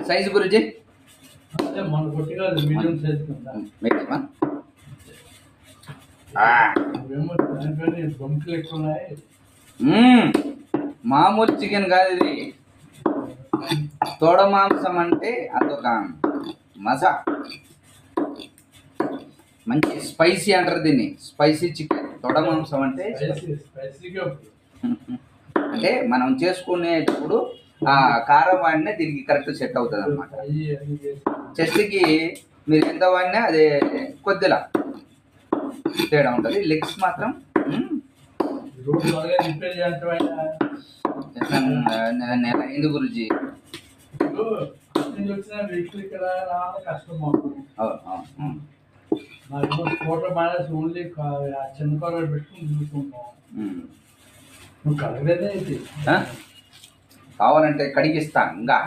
Size గురించి మన కొట్టి కాదు, మీడియం సైజ్ మీడియమా? బొంకులు ఎక్కువ ఉన్నాయి. మామూలు చికెన్ కాదు ఇది. తోడ మాంసం అంటే అదొక మజా. మంచి స్పైసీ అంటారు దీన్ని, స్పైసీ చికెన్. తొడ మాంసం అంటే అంటే మనం చేసుకునేటప్పుడు ఆ కారం వాడినా దీనికి కరెక్ట్ సెట్ అవుతుంది అనమాట. చెస్ట్కి మీరు ఎంత వాడినా అదే కొద్దిలా తేడా ఉంటుంది. లెగ్స్ మాత్రం నెల అయింది గురుజీ. ఫోటో మానేసి ఓన్లీ చిన్న కూర పెట్టుకుని చూసుకుంటాం. నువ్వు కడగలేదే అయితే కావాలంటే కడిగిస్తాను ఇంకా.